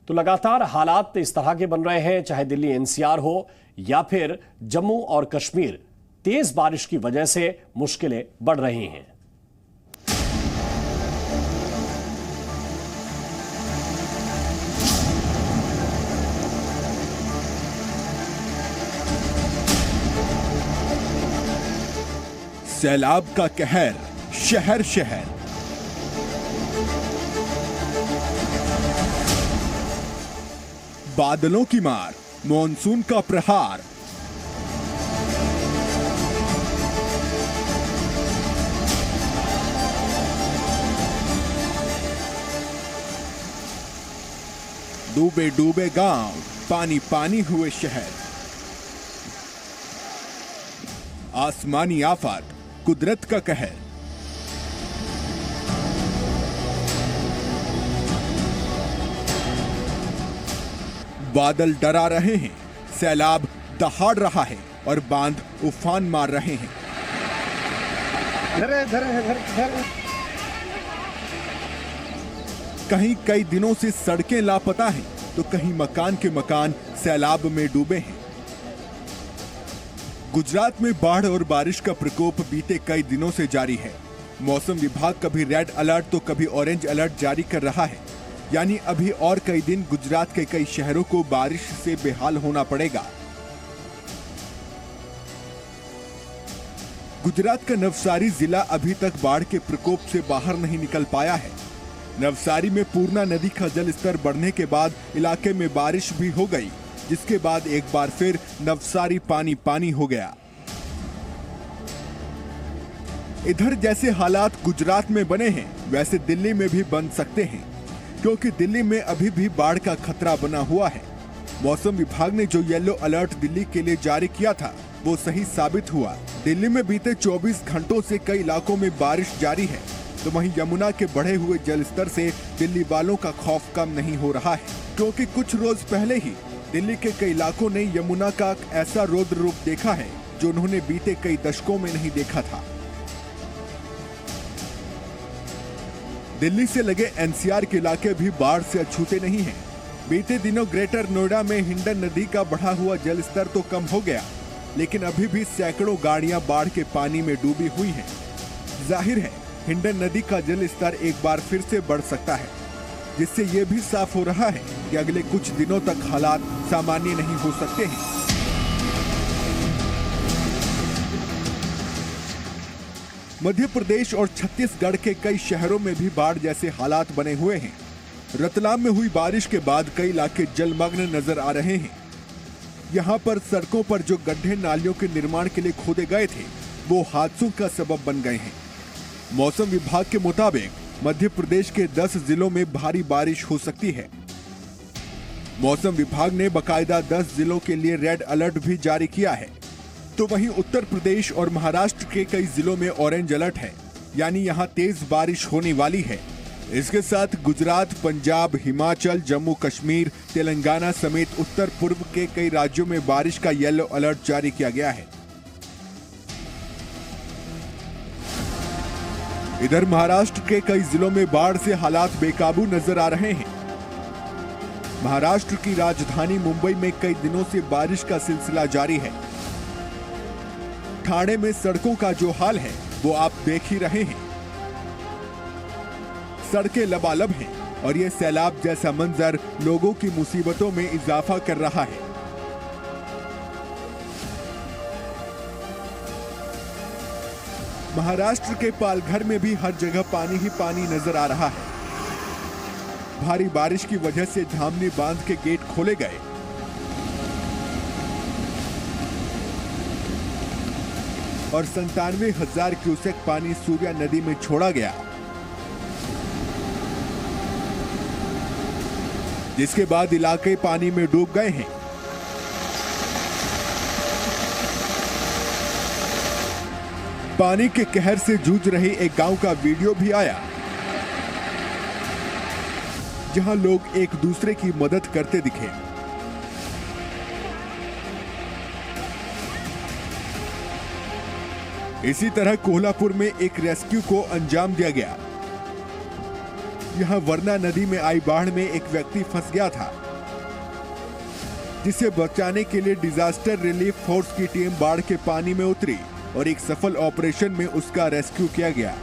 तो लगातार हालात इस तरह के बन रहे हैं, चाहे दिल्ली एनसीआर हो या फिर जम्मू और कश्मीर। तेज बारिश की वजह से मुश्किलें बढ़ रही हैं। सैलाब का कहर शहर शहर। बादलों की मार, मॉनसून का प्रहार। डूबे डूबे गांव, पानी पानी हुए शहर। आसमानी आफत, कुदरत का कहर। बादल डरा रहे हैं, सैलाब दहाड़ रहा है और बांध उफान मार रहे हैं। कहीं कई दिनों से सड़कें लापता हैं, तो कहीं मकान के मकान सैलाब में डूबे हैं। गुजरात में बाढ़ और बारिश का प्रकोप बीते कई दिनों से जारी है। मौसम विभाग कभी रेड अलर्ट तो कभी ऑरेंज अलर्ट जारी कर रहा है। यानी अभी और कई दिन गुजरात के कई शहरों को बारिश से बेहाल होना पड़ेगा। गुजरात का नवसारी जिला अभी तक बाढ़ के प्रकोप से बाहर नहीं निकल पाया है। नवसारी में पूर्णा नदी का जल स्तर बढ़ने के बाद इलाके में बारिश भी हो गई, जिसके बाद एक बार फिर नवसारी पानी पानी हो गया। इधर जैसे हालात गुजरात में बने हैं, वैसे दिल्ली में भी बन सकते हैं, क्योंकि दिल्ली में अभी भी बाढ़ का खतरा बना हुआ है। मौसम विभाग ने जो येलो अलर्ट दिल्ली के लिए जारी किया था, वो सही साबित हुआ। दिल्ली में बीते 24 घंटों से कई इलाकों में बारिश जारी है, तो वहीं यमुना के बढ़े हुए जल स्तर से दिल्ली वालों का खौफ कम नहीं हो रहा है, क्योंकि कुछ रोज पहले ही दिल्ली के कई इलाकों ने यमुना का ऐसा रौद्र रूप देखा है जो उन्होंने बीते कई दशकों में नहीं देखा था। दिल्ली से लगे एनसीआर के इलाके भी बाढ़ से अछूते नहीं हैं। बीते दिनों ग्रेटर नोएडा में हिंडन नदी का बढ़ा हुआ जल स्तर तो कम हो गया, लेकिन अभी भी सैकड़ों गाड़ियां बाढ़ के पानी में डूबी हुई हैं। जाहिर है हिंडन नदी का जल स्तर एक बार फिर से बढ़ सकता है, जिससे ये भी साफ हो रहा है कि अगले कुछ दिनों तक हालात सामान्य नहीं हो सकते हैं। मध्य प्रदेश और छत्तीसगढ़ के कई शहरों में भी बाढ़ जैसे हालात बने हुए हैं। रतलाम में हुई बारिश के बाद कई इलाके जलमग्न नजर आ रहे हैं। यहाँ पर सड़कों पर जो गड्ढे नालियों के निर्माण के लिए खोदे गए थे, वो हादसों का सबब बन गए हैं। मौसम विभाग के मुताबिक मध्य प्रदेश के 10 जिलों में भारी बारिश हो सकती है। मौसम विभाग ने बकायदा 10 जिलों के लिए रेड अलर्ट भी जारी किया है। तो वहीं उत्तर प्रदेश और महाराष्ट्र के कई जिलों में ऑरेंज अलर्ट है, यानी यहाँ तेज बारिश होने वाली है। इसके साथ गुजरात, पंजाब, हिमाचल, जम्मू कश्मीर, तेलंगाना समेत उत्तर पूर्व के कई राज्यों में बारिश का येलो अलर्ट जारी किया गया है। इधर महाराष्ट्र के कई जिलों में बाढ़ से हालात बेकाबू नजर आ रहे हैं। महाराष्ट्र की राजधानी मुंबई में कई दिनों से बारिश का सिलसिला जारी है। ठाणे में सड़कों का जो हाल है वो आप देख ही रहे हैं। सड़कें लबालब हैं और ये सैलाब जैसा मंजर लोगों की मुसीबतों में इजाफा कर रहा है। महाराष्ट्र के पालघर में भी हर जगह पानी ही पानी नजर आ रहा है। भारी बारिश की वजह से धामनी बांध के गेट खोले गए और 97,000 क्यूसेक पानी सूर्या नदी में छोड़ा गया, जिसके बाद इलाके पानी में डूब गए हैं। पानी के कहर से जूझ रहे एक गांव का वीडियो भी आया, जहां लोग एक दूसरे की मदद करते दिखे। इसी तरह कोल्हापुर में एक रेस्क्यू को अंजाम दिया गया। यहाँ वरना नदी में आई बाढ़ में एक व्यक्ति फंस गया था, जिसे बचाने के लिए डिजास्टर रिलीफ फोर्स की टीम बाढ़ के पानी में उतरी और एक सफल ऑपरेशन में उसका रेस्क्यू किया गया।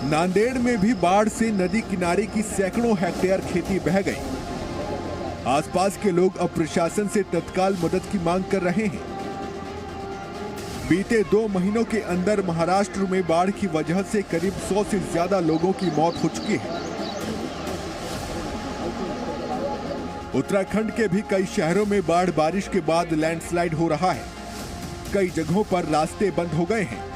नांदेड़ में भी बाढ़ से नदी किनारे की सैकड़ों हेक्टेयर खेती बह गई। आसपास के लोग अब प्रशासन से तत्काल मदद की मांग कर रहे हैं। बीते 2 महीनों के अंदर महाराष्ट्र में बाढ़ की वजह से करीब 100 से ज्यादा लोगों की मौत हो चुकी है। उत्तराखंड के भी कई शहरों में बाढ़ बारिश के बाद लैंडस्लाइड हो रहा है। कई जगहों पर रास्ते बंद हो गए हैं।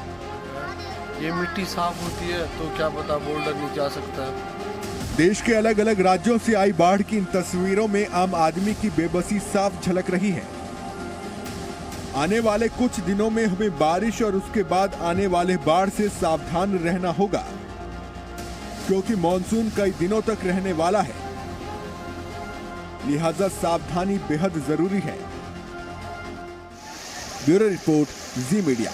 ये मिट्टी साफ होती है तो क्या पता बोल्डर नहीं जा सकता है। देश के अलग अलग राज्यों से आई बाढ़ की इन तस्वीरों में आम आदमी की बेबसी साफ झलक रही है। आने वाले कुछ दिनों में हमें बारिश और उसके बाद आने वाले बाढ़ से सावधान रहना होगा, क्योंकि मॉनसून कई दिनों तक रहने वाला है। लिहाजा सावधानी बेहद जरूरी है। ब्यूरो रिपोर्ट, जी मीडिया।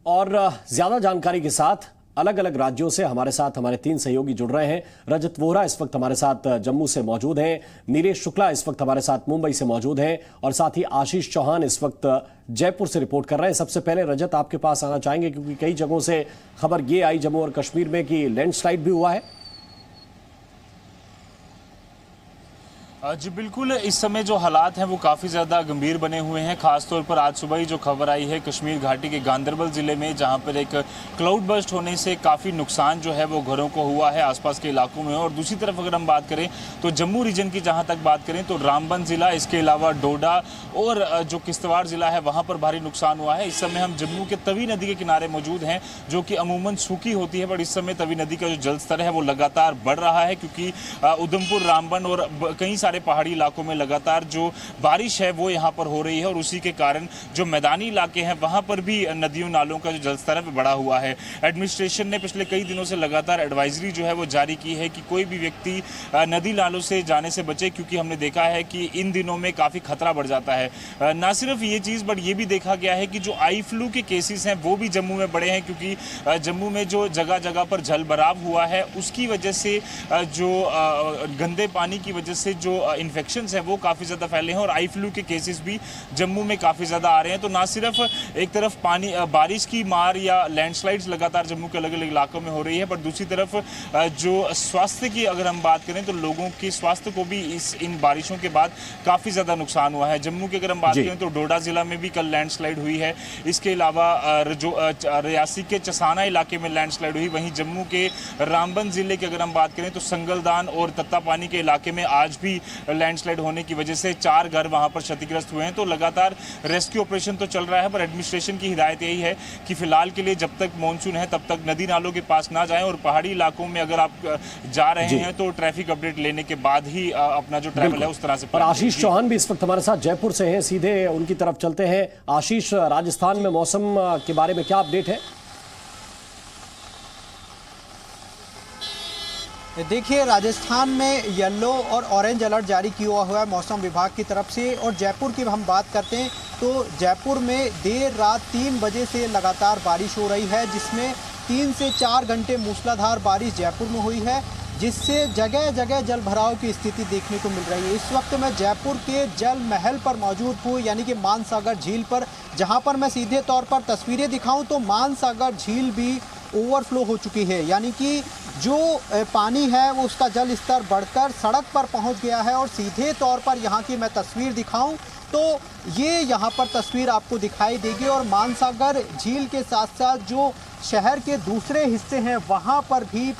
और ज्यादा जानकारी के साथ अलग अलग राज्यों से हमारे साथ हमारे 3 सहयोगी जुड़ रहे हैं। रजत वोहरा इस वक्त हमारे साथ जम्मू से मौजूद हैं, नीलेश शुक्ला इस वक्त हमारे साथ मुंबई से मौजूद हैं और साथ ही आशीष चौहान इस वक्त जयपुर से रिपोर्ट कर रहे हैं। सबसे पहले रजत, आपके पास आना चाहेंगे क्योंकि कई जगहों से खबर ये आई जम्मू और कश्मीर में कि लैंडस्लाइड भी हुआ है। जी बिल्कुल, इस समय जो हालात हैं वो काफ़ी ज़्यादा गंभीर बने हुए हैं। खासतौर पर आज सुबह ही जो खबर आई है कश्मीर घाटी के गांदरबल ज़िले में, जहां पर एक क्लाउड बर्स्ट होने से काफ़ी नुकसान जो है वो घरों को हुआ है आसपास के इलाकों में। और दूसरी तरफ अगर हम बात करें तो जम्मू रीजन की जहां तक बात करें तो रामबन ज़िला, इसके अलावा डोडा और जो किश्तवाड़ ज़िला है वहाँ पर भारी नुकसान हुआ है। इस समय हम जम्मू के तवी नदी के किनारे मौजूद हैं, जो कि अमूमन सूखी होती है, बट इस समय तवी नदी का जो जल स्तर है वो लगातार बढ़ रहा है, क्योंकि उधमपुर, रामबन और कई सारे पहाड़ी इलाकों में लगातार जो बारिश है वो यहाँ पर हो रही है। और उसी के कारण जो मैदानी इलाके हैं वहाँ पर भी नदियों नालों का जो जलस्तर है वो बढ़ा हुआ है। एडमिनिस्ट्रेशन ने पिछले कई दिनों से लगातार एडवाइजरी जो है वो जारी की है कि कोई भी व्यक्ति नदी नालों से जाने से बचे, क्योंकि हमने देखा है कि इन दिनों में काफ़ी खतरा बढ़ जाता है। ना सिर्फ ये चीज़, बट ये भी देखा गया है कि जो आई फ्लू के केसेस हैं वो भी जम्मू में बढ़े हैं, क्योंकि जम्मू में जो जगह जगह पर जल भराव हुआ है उसकी वजह से जो गंदे पानी की वजह से जो इन्फेक्शंस है वो काफ़ी ज़्यादा फैले हैं और आई फ्लू के केसेस भी जम्मू में काफ़ी ज़्यादा आ रहे हैं। तो ना सिर्फ एक तरफ पानी बारिश की मार या लैंडस्लाइड्स लगातार जम्मू के अलग अलग इलाकों में हो रही है, पर दूसरी तरफ जो स्वास्थ्य की अगर हम बात करें तो लोगों के स्वास्थ्य को भी इन बारिशों के बाद काफ़ी ज़्यादा नुकसान हुआ है। जम्मू की अगर हम बात करें तो डोडा ज़िला में भी कल लैंडस्लाइड हुई है। इसके अलावा जो रियासी के चसाना इलाके में लैंडस्लाइड हुई। वहीं जम्मू के रामबन ज़िले की अगर हम बात करें तो संगलदान और तत्तापानी के इलाके में आज भी लैंडस्लाइड होने की वजह से 4 घर वहां पर क्षतिग्रस्त हुए हैं। तो लगातार रेस्क्यू ऑपरेशन तो चल रहा है, पर एडमिनिस्ट्रेशन की हिदायत यही है कि फिलहाल के लिए जब तक मॉनसून है तब तक नदी नालों के पास ना जाएं और पहाड़ी इलाकों में अगर आप जा रहे हैं तो ट्रैफिक अपडेट लेने के बाद ही अपना जो ट्रैवल है उस तरह से। पर आशीष चौहान भी इस वक्त हमारे साथ जयपुर से हैं, सीधे उनकी तरफ चलते हैं। आशीष, राजस्थान में मौसम के बारे में क्या अपडेट है? देखिए, राजस्थान में येलो और ऑरेंज अलर्ट जारी किया हुआ है मौसम विभाग की तरफ से। और जयपुर की हम बात करते हैं तो जयपुर में देर रात 3 बजे से लगातार बारिश हो रही है, जिसमें 3 से 4 घंटे मूसलाधार बारिश जयपुर में हुई है, जिससे जगह जगह जल भराव की स्थिति देखने को मिल रही है। इस वक्त मैं जयपुर के जल महल पर मौजूद हूँ, यानी कि मानसागर झील पर, जहाँ पर मैं सीधे तौर पर तस्वीरें दिखाऊं तो मानसागर झील भी ओवरफ्लो हो चुकी है, यानी कि जो पानी है वो उसका जल स्तर बढ़कर सड़क पर पहुंच गया है। और सीधे तौर पर यहाँ की मैं तस्वीर दिखाऊं तो ये यहाँ पर तस्वीर आपको दिखाई देगी। और मानसागर झील के साथ साथ जो शहर के दूसरे हिस्से हैं वहाँ पर भी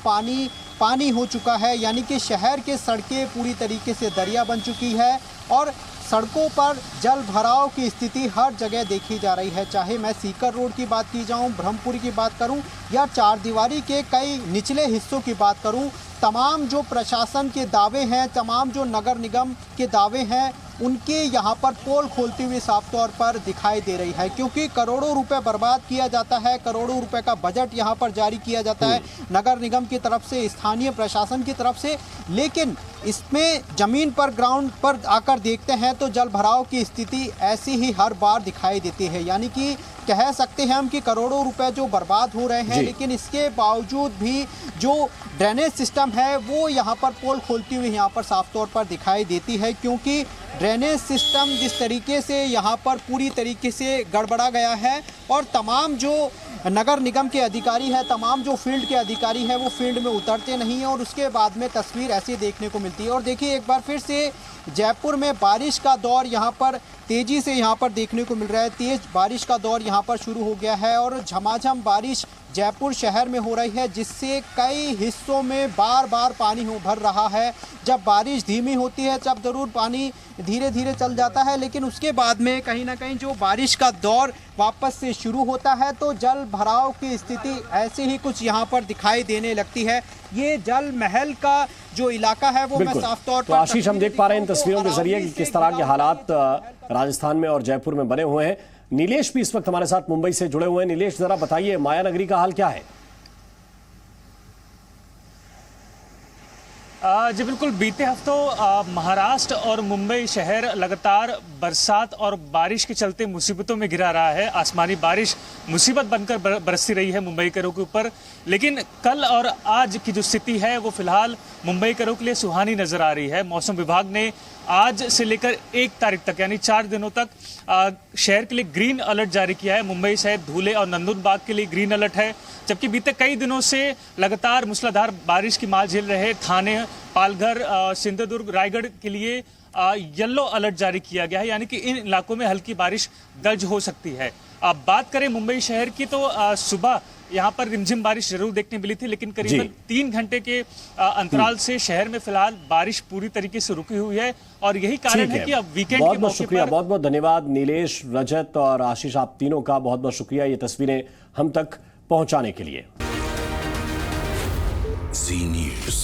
पानी हो चुका है, यानी कि शहर के सड़कें पूरी तरीके से दरिया बन चुकी है और सड़कों पर जल भराव की स्थिति हर जगह देखी जा रही है। चाहे मैं सीकर रोड की बात की जाऊं, ब्रह्मपुरी की बात करूं या चारदीवारी के कई निचले हिस्सों की बात करूं, तमाम जो प्रशासन के दावे हैं, तमाम जो नगर निगम के दावे हैं, उनके यहाँ पर पोल खोलती हुई साफ तौर पर दिखाई दे रही है, क्योंकि करोड़ों रुपए बर्बाद किया जाता है, करोड़ों रुपए का बजट यहाँ पर जारी किया जाता है नगर निगम की तरफ से, स्थानीय प्रशासन की तरफ से, लेकिन इसमें जमीन पर ग्राउंड पर आकर देखते हैं तो जल भराव की स्थिति ऐसी ही हर बार दिखाई देती है। यानी कि कह सकते हैं हम कि करोड़ों रुपए जो बर्बाद हो रहे हैं, लेकिन इसके बावजूद भी जो ड्रेनेज सिस्टम है वो यहाँ पर पोल खोलती हुई यहाँ पर साफ तौर पर दिखाई देती है, क्योंकि ड्रेनेज सिस्टम जिस तरीके से यहाँ पर पूरी तरीके से गड़बड़ा गया है और तमाम जो नगर निगम के अधिकारी हैं, तमाम जो फील्ड के अधिकारी हैं वो फील्ड में उतरते नहीं हैं और उसके बाद में तस्वीर ऐसी देखने को मिलती है। और देखिए एक बार फिर से जयपुर में बारिश का दौर यहाँ पर तेज़ी से यहाँ पर देखने को मिल रहा है, तेज़ बारिश का दौर यहाँ पर शुरू हो गया है और झमाझम बारिश जयपुर शहर में हो रही है, जिससे कई हिस्सों में बार बार पानी भर रहा है। जब बारिश धीमी होती है तब ज़रूर पानी धीरे धीरे चल जाता है, लेकिन उसके बाद में कहीं ना कहीं जो बारिश का दौर वापस से शुरू होता है तो जल भराव की स्थिति ऐसे ही कुछ यहाँ पर दिखाई देने लगती है। ये जल महल का जो इलाका है वो मैं साफ तौर पर तो आशीष, हम देख पा रहे हैं इन तस्वीरों के जरिए कि किस तरह के हालात राजस्थान में और जयपुर में बने हुए हैं। नीलेश भी इस वक्त हमारे साथ मुंबई से जुड़े हुए हैं। नीलेश, जरा बताइए माया नगरी का हाल क्या है? जी बिल्कुल, बीते हफ्तों महाराष्ट्र और मुंबई शहर लगातार बरसात और बारिश के चलते मुसीबतों में घिरा रहा है। आसमानी बारिश मुसीबत बनकर बरसती रही है मुंबईकरों के ऊपर, लेकिन कल और आज की जो स्थिति है वो फिलहाल मुंबईकरों के लिए सुहानी नजर आ रही है। मौसम विभाग ने आज से लेकर 1 तारीख तक यानी 4 दिनों तक शहर के लिए ग्रीन अलर्ट जारी किया है। मुंबई सहित धुले और नंदनबाग के लिए ग्रीन अलर्ट है, जबकि बीते कई दिनों से लगातार मूसलाधार बारिश की मार झेल रहे थाने, पालघर, सिंधुदुर्ग, रायगढ़ के लिए येलो अलर्ट जारी किया गया है, यानी कि इन इलाकों में हल्की बारिश दर्ज हो सकती है। अब बात करें मुंबई शहर की तो सुबह यहाँ पर रिमझिम बारिश जरूर देखने मिली थी, लेकिन करीबन 3 घंटे के अंतराल से शहर में फिलहाल बारिश पूरी तरीके से रुकी हुई है और यही कारण है कि अब वीकेंड के मौके शुक्रिया, बहुत बहुत धन्यवाद नीलेश, रजत और आशीष, आप तीनों का बहुत बहुत शुक्रिया ये तस्वीरें हम तक पहुंचाने के लिए। जी न्यूज़।